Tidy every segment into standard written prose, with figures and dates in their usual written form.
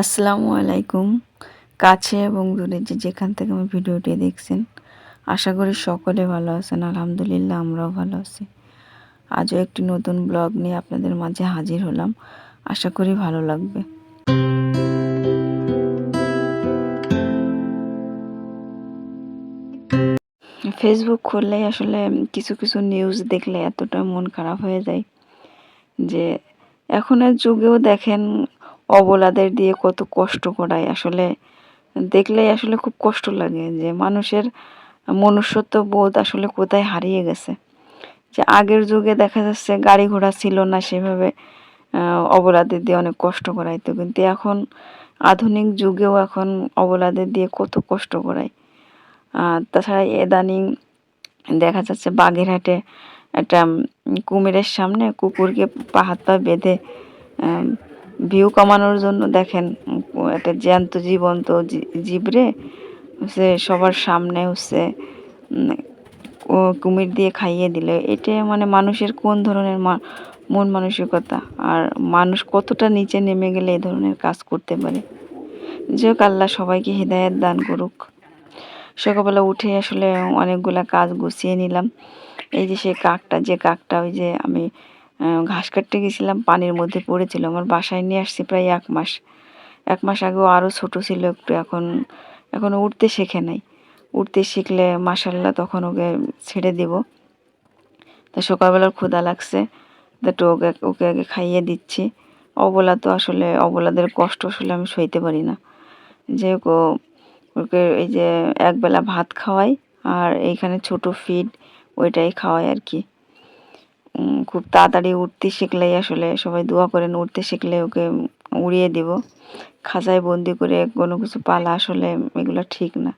আসসালামু আলাইকুম। কাছে এবং দূরে যেখান থেকে আমার ভিডিওটি দেখছেন, আশা করি সকলে ভালো আছেন। আলহামদুলিল্লাহ আমরাও ভালো আছি। আজও একটি নতুন ব্লগ নিয়ে আপনাদের মাঝে হাজির হলাম। আশা করি ভালো লাগবে। ফেসবুক খুললেই আসলে কিছু কিছু নিউজ দেখলে এতটা মন খারাপ হয়ে যায় যে এখনের যুগেও দেখেন অবলাদের দিয়ে কত কষ্ট করায়। আসলে দেখলেই আসলে খুব কষ্ট লাগে যে মানুষের মনুষ্যত্ব বোধ আসলে কোথায় হারিয়ে গেছে। যে আগের যুগে দেখা যাচ্ছে গাড়ি ঘোড়া ছিল না সেভাবে, অবলাদের দিয়ে অনেক কষ্ট করাইতো, কিন্তু এখন আধুনিক যুগেও এখন অবলাদের দিয়ে কত কষ্ট করায়। তাছাড়া ইদানিং দেখা যাচ্ছে বাগেরহাটে একটা কুমিরের সামনে কুকুরকে হাত পা বেঁধে ভিউ কমানোর জন্য দেখেন একটা জ্যান্ত জীবন্ত জীবরে হচ্ছে সবার সামনে হচ্ছে কুমির দিয়ে খাইয়ে দিল। এটা মানে মানুষের কোন ধরনের মন মানসিকতা, আর মানুষ কতটা নিচে নেমে গেলে এই ধরনের কাজ করতে পারে। যে হোক, আল্লাহ সবাইকে হিদায়াত দান করুক। সকালবেলা উঠে আসলে অনেকগুলা কাজ গুছিয়ে নিলাম। এই যে সে কাকটা ওই যে আমি ঘাস কাটতে গেছিলাম, পানির মধ্যে পড়েছিল। আমার বাসায় নিয়ে আসছি প্রায় 1 মাস। 1 মাস আগেও আরও ছোট ছিল একটু, এখনো উঠতে শেখে নাই। উঠতে শিখলে মাশাল্লাহ তখন ওকে ছেড়ে দিব। তা সকালবেলার ক্ষুধা লাগছে, একটু ওকে আগে খাইয়ে দিচ্ছি। অবলা তো আসলে অবলাদের কষ্ট আসলে আমি সইতে পারি না। যে ওকে এই যে একবেলা ভাত খাওয়াই আর এইখানে ছোট ফিড ওইটাই খাওয়াই আর কি। খুব তাড়াতাড়ি উঠতে শিখলেই আসলে সবাই দোয়া করেন, উঠতে শিখলে ওকে উড়িয়ে দিব। খাঁচায় বন্দি করে কোনো কিছু পালা আসলে এগুলো ঠিক না।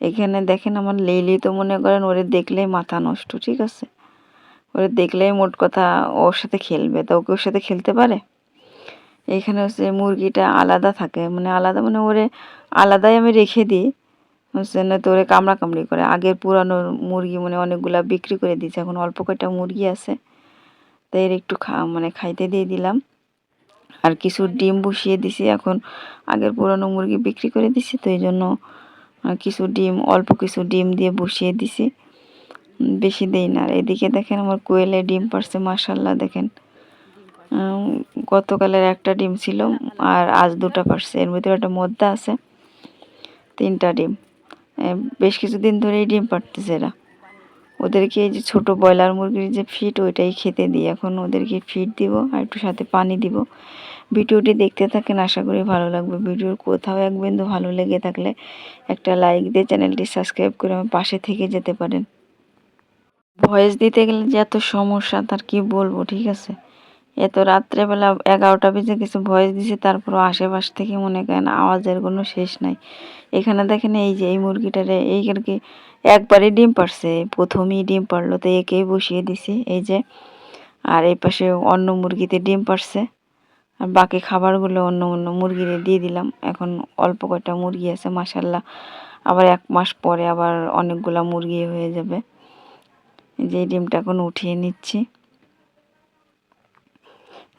এখানে দেখেন আমার লিলি তো মনে করেন ওরে দেখলেই মাথা নষ্ট, ঠিক আছে। ওরে দেখলেই মোট কথা ওর সাথে খেলবে, তা ওকে ওর সাথে খেলতে পারে। এইখানে হচ্ছে মুরগিটা আলাদা থাকে, মানে আলাদা মানে ওরে আলাদাই আমি রেখে দিই হচ্ছে, না তো ওরে কামড়াকামড়ি করে। আগের পুরানো মুরগি মানে অনেকগুলা বিক্রি করে দিয়েছে, এখন অল্প কয়টা মুরগি আছে, তাই এর একটু মানে খাইতে দিয়ে দিলাম। আর কিছু ডিম বসিয়ে দিছি। এখন আগের পুরানো মুরগি বিক্রি করে দিছি, তো এই জন্য কিছু ডিম, অল্প কিছু ডিম দিয়ে বসিয়ে দিছি, বেশি দেই না। আর এদিকে দেখেন আমার কোয়েলে ডিম পারছে মাশাল্লাহ। দেখেন গতকালের একটা ডিম ছিল আর আজ 2টা পারছে, এর ভিতরে একটা মদ্দা আছে। 3টা ডিম, বেশ কিছুদিন ধরেই ডিম পারতেছে এরা। ওদেরকে এই যে ছোট ব্রয়লার মুরগির যে ফিড ওইটাই খেতে দিই। এখন ওদেরকে ফিড দিব আর একটু সাথে পানি দিব। ভিডিওটি দেখতে থাকেন, আশা করি ভালো লাগবে। ভিডিওর কোথাও এক বিন্দু ভালো লেগে থাকলে একটা লাইক দিয়ে চ্যানেলটি সাবস্ক্রাইব করে আমার পাশে থেকে যেতে পারেন। ভয়েস দিতে গেলে যে এত সমস্যা তার কি বলবো, ঠিক আছে। এত রাত্রেবেলা 11টা বেজে কিছু ভয়েস দিছে, তারপরও আশেপাশ থেকে মনে করেন আওয়াজের কোনো শেষ নাই। এখানে দেখেন এই যে এই মুরগিটারে এই আর কি একবারে ডিম পারছে, প্রথমেই ডিম পারলো, তো একেই বসিয়ে দিছি এই যে। আর এই পাশে অন্য মুরগিতে ডিম পারছে, আর বাকি খাবারগুলো অন্য অন্য মুরগিরে দিয়ে দিলাম। এখন অল্প কয়টা মুরগি আছে মাশাল্লাহ, আবার 1 মাস পরে আবার অনেকগুলা মুরগি হয়ে যাবে। যে ডিমটা এখন উঠিয়ে নিচ্ছি।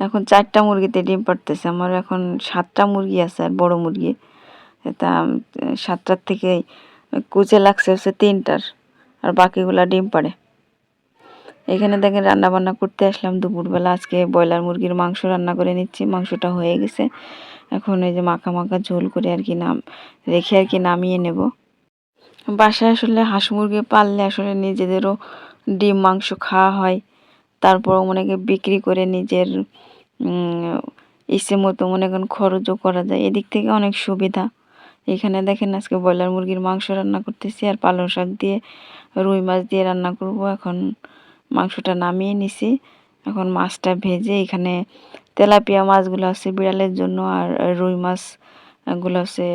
এখন 4টা মুরগিতে ডিম পারতেছে। আমার এখন 7টা মুরগি আছে আর বড় মুরগি, তা 7টার থেকে কুচে লাগছে হচ্ছে 3টার, আর বাকিগুলা ডিম পারে। এখানে দেখেন রান্না বান্না করতে আসলাম দুপুরবেলা। আজকে ব্রয়লার মুরগির মাংস রান্না করে নিচ্ছি। মাংসটা হয়ে গেছে, এখন এই যে মাখা মাখা ঝোল করে আর কি রেখে আর কি নামিয়ে নেব। বাসায় আসলে হাঁস মুরগি পাললে আসলে নিজেদেরও ডিম মাংস খাওয়া হয়, তারপরও মনে করেন বিক্রি করে নিজের ইচ্ছে মতো মনে করেন খরচও করা যায়। এদিক থেকে অনেক সুবিধা। এখানে দেখেন আজকে ব্রয়লার মুরগির মাংস রান্না করতেছি আর পালং শাক দিয়ে রুই মাছ দিয়ে রান্না করব। এখন মাংসটা নামিয়ে নিছি, এখন মাছটা ভেজে এখানে তেলাপিয়া মাছগুলো আছে বিড়ালের জন্য, আর রুই মাছগুলো আছে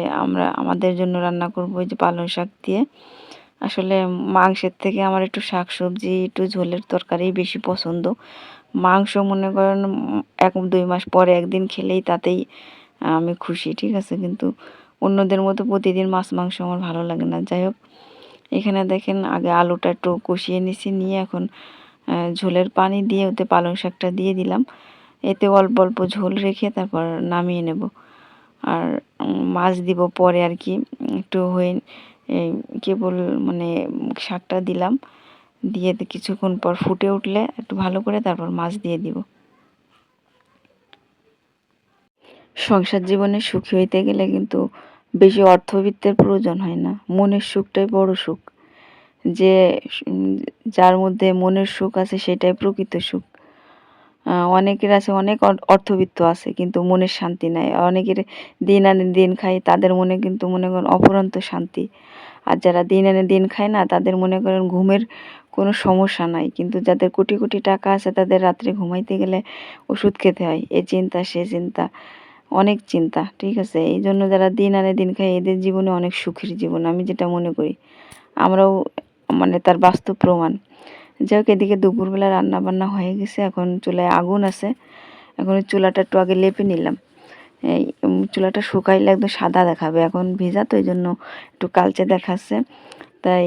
আমাদের জন্য রান্না করব এই যে পালং শাক দিয়ে। আসলে মাংসের থেকে আমার একটু শাক সবজি একটু ঝোলের তরকারি বেশি পছন্দ। মাংস মনে করেন 1-2 মাস পরে একদিন খেলেই তাতেই আমি খুশি, ঠিক আছে। কিন্তু অন্যদের মতো প্রতিদিন মাছ মাংস আমার ভালো লাগে না। যাই হোক, এখানে দেখেন আগে আলুটা একটু কষিয়ে নিছি, নিয়ে এখন ঝোলের পানি দিয়ে ওতে পালং শাকটা দিয়ে দিলাম। এতে অল্প অল্প ঝোল রেখে তারপর নামিয়ে নেব। আর মাছ দিব পরে আর কি। একটু হয়ে কেবল মানে শাকটা দিলাম, দিয়ে কিছুক্ষণ পর ফুটে উঠলে একটু ভালো করে তারপর মাছ দিয়ে দিব। সংসার জীবনে সুখী হইতে গেলে কিন্তু বেশি অর্থবিত্তের প্রয়োজন হয় না, মনের সুখটাই বড় সুখ। যে যার মধ্যে মনের সুখ আছে সেটাই প্রকৃত সুখ। অনেকের আছে অনেক অর্থবিত্ত আছে কিন্তু মনের শান্তি নাই। অনেকের দিন আনে দিন খায়, তাদের মনে কিন্তু মনে করেন অফুরন্ত শান্তি। আর যারা দিন আনে দিন খায় না, তাদের মনে করেন ঘুমের কোনো সমস্যা নাই, কিন্তু যাদের কোটি কোটি টাকা আছে তাদের রাত্রে ঘুমাইতে গেলে ওষুধ খেতে হয়, এ চিন্তা সে চিন্তা, অনেক চিন্তা। ঠিক আছে, এই জন্য যারা দিন আনে দিন খায় এদের জীবনে অনেক সুখের জীবন, আমি যেটা মনে করি। আমরাও মানে তার বাস্তব প্রমাণ। যাই হোক, এদিকে দুপুরবেলা রান্না বান্না হয়ে গেছে, এখন চুলায় আগুন আছে। এখন চুলাটা একটু আগে লেপে নিলাম। এই চুলাটা শুকাইলে একদম সাদা দেখাবে, এখন ভেজা তো এই জন্য একটু কালচে দেখাচ্ছে। তাই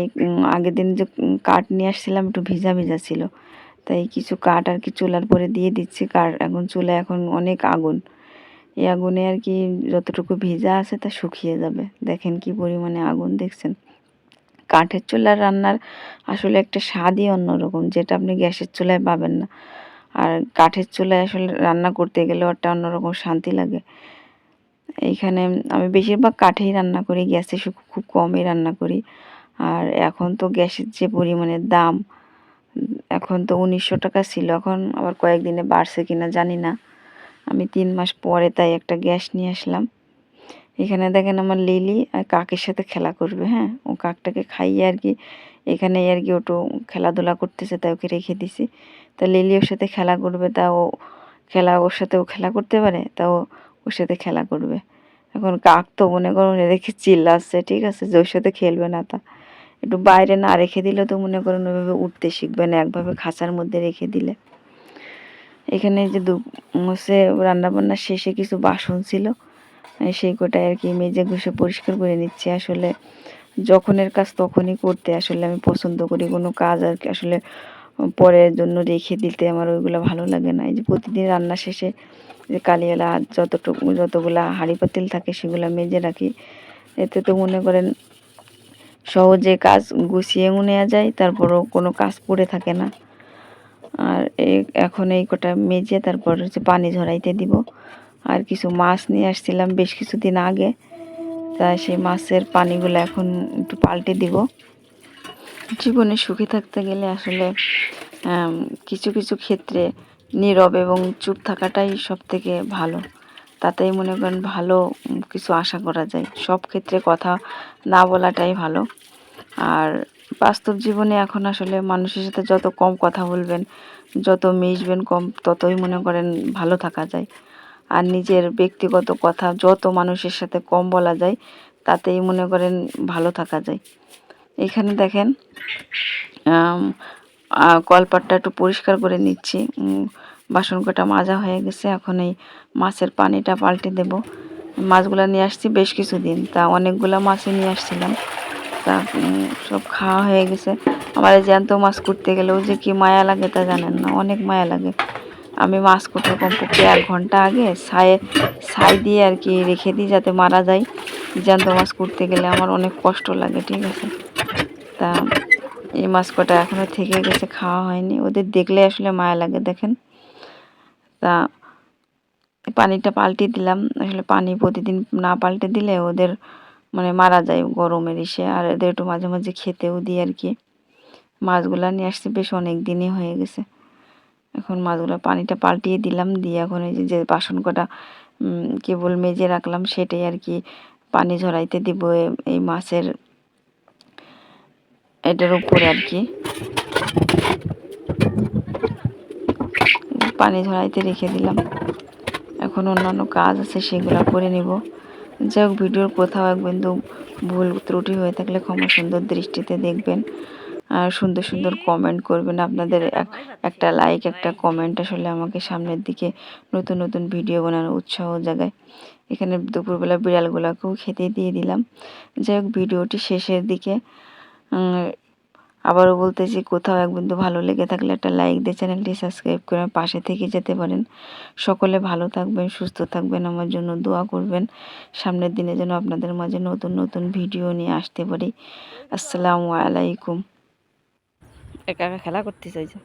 আগের দিন যে কাঠ নিয়ে আসছিলাম একটু ভিজা ভিজা ছিল, তাই কিছু কাঠ আর কি চুলার পরে দিয়ে দিচ্ছি। কাঠ এখন চুলায় এখন অনেক আগুন, এই আগুনে আর কি যতটুকু ভিজা আছে তা শুকিয়ে যাবে। দেখেন কি পরিমাণে আগুন, দেখছেন? কাঠের চুলার রান্নার আসলে একটা স্বাদই অন্যরকম, যেটা আপনি গ্যাসের চুলায় পাবেন না। আর কাঠের চুলায় আসলে রান্না করতে গেলেও একটা অন্যরকম শান্তি লাগে। এইখানে আমি বেশিরভাগ কাঠেই রান্না করি, গ্যাসে খুব কমই রান্না করি। আর এখন তো গ্যাসের যে পরিমাণে দাম, এখন তো 1900 টাকা ছিল, এখন আবার কয়েকদিনে বাড়ছে কিনা জানি না। আমি 3 মাস পরে তাই একটা গ্যাস নিয়ে আসলাম। এখানে দেখেন আমার লিলি আর কাকের সাথে খেলা করবে। হ্যাঁ, ও কাকটাকে খাইয়ে আর কি এখানে আর কি ওটু খেলাধুলা করতেছে, তাই ওকে রেখে দিছি। তা লিলি ওর সাথে খেলা করবে, তা ও ওর সাথে ও খেলা করতে পারে, তা ও ওর সাথে খেলা করবে। এখন কাক তো মনে করুন রেখে চিল্লাচ্ছে, ঠিক আছে, যে ওর সাথে খেলবে না। তা একটু বাইরে না রেখে দিলে তো মনে করুন ওইভাবে উঠতে শিখবে না, একভাবে খাঁচার মধ্যে রেখে দিলে। এখানে যে হচ্ছে রান্নাবান্না শেষে কিছু বাসন ছিল, সেই কটাই আর কি মেজে ঘষে পরিষ্কার করে নিচ্ছি। আসলে যখনের কাজ তখনই করতে আসলে আমি পছন্দ করি, কোনো কাজ আর কি আসলে পরের জন্য রেখে দিতে আমার ওইগুলো ভালো লাগে না। এই যে প্রতিদিন রান্না শেষে যে কালিয়ালা যতগুলা হাঁড়ি পাতিল থাকে সেগুলো মেজে রাখি, এতে তো মনে করেন সহজে কাজ গুছিয়ে নেওয়া যায়, তারপরও কোনো কাজ পড়ে থাকে না। আর এখন এই কটা মেজে তারপর হচ্ছে পানি ঝরাইতে দিব। আর কিছু মাছ নিয়ে আসছিলাম বেশ কিছুদিন আগে, তা সেই মাছের পানিগুলো এখন একটু পাল্টে দিব। জীবনে সুখী থাকতে গেলে আসলে কিছু কিছু ক্ষেত্রে নীরব এবং চুপ থাকাটাই সব থেকে ভালো। তাতেই মনে করেন ভালো কিছু আশা করা যায়। সব ক্ষেত্রে কথা না বলাটাই ভালো। আর বাস্তব জীবনে এখন আসলে মানুষের সাথে যত কম কথা বলবেন, যত মিশবেন কম, ততই মনে করেন ভালো থাকা যায়। আর নিজের ব্যক্তিগত কথা যত মানুষের সাথে কম বলা যায়, তাতেই মনে করেন ভালো থাকা যায়। এখানে দেখেন কলপাটটা একটু পরিষ্কার করে নিচ্ছি। বাসন কটা মাজা হয়ে গেছে, এখন এই মাছের পানিটা পাল্টে দেব। মাছগুলো নিয়ে আসছি বেশ কিছুদিন, তা অনেকগুলো মাছই নিয়ে আসছিলাম, তা সব খাওয়া হয়ে গেছে। আমার এই জ্যান্ত মাছ করতে গেলেও যে কি মায়া লাগে তা জানেন না, অনেক মায়া লাগে। আমি মাছ কোটার কমপক্ষে 1 ঘন্টা আগে ছাই দিয়ে আর কি রেখে দিই যাতে মারা যায়। জ্যান্ত মাছ করতে গেলে আমার অনেক কষ্ট লাগে, ঠিক আছে। তা এই মাছ কটা এখনও থেকে গেছে, খাওয়া হয়নি, ওদের দেখলে আসলে মায়া লাগে। দেখেন, তা পানিটা পাল্টে দিলাম। আসলে পানি প্রতিদিন না পাল্টে দিলে ওদের মানে মারা যায় গরমের ইসে, আর এদের একটু মাঝে মাঝে খেতেও দিই আর কি। মাছগুলা নিয়ে আসছি বেশ অনেক দিনই হয়ে গেছে। এখন মাছগুলো পানিটা পাল্টিয়ে দিলাম, দিয়ে এখন এই যে বাসন কটা কেবল মেজে রাখলাম সেটাই আর কি পানি ঝরাইতে দিব এই মাছের এটার উপরে আর কি পানি ঝরাইতে রেখে দিলাম। এখন অন্যান্য কাজ আছে সেগুলো করে নিব। যাই হোক, ভিডিওর কোথাও এক বিন্দু ভুল ত্রুটি হয়ে থাকলে ক্ষমা সুন্দর দৃষ্টিতে দেখবেন। আর সুন্দর সুন্দর কমেন্ট করবেন। আপনাদের একটা লাইক একটা কমেন্ট আসলে আমাকে সামনের দিকে নতুন নতুন ভিডিও বানানোর উৎসাহ জাগায়। এখানে দুপুরবেলা বিড়ালগুলোকেও খেতে দিয়ে দিলাম। যাই হোক, ভিডিওটি শেষের দিকে আবারও বলতেছি, কোথাও এক বিন্দু ভালো লেগে থাকলে একটা লাইক দিয়ে চ্যানেলটি সাবস্ক্রাইব করে পাশে থেকে যেতে পারেন। সকলে ভালো থাকবেন, সুস্থ থাকবেন, আমার জন্য দোয়া করবেন। সামনের দিনে যেন আপনাদের মাঝে নতুন নতুন ভিডিও নিয়ে আসতে পারি। আসসালামু আলাইকুম। একা একা খেলা করতে চাইছে।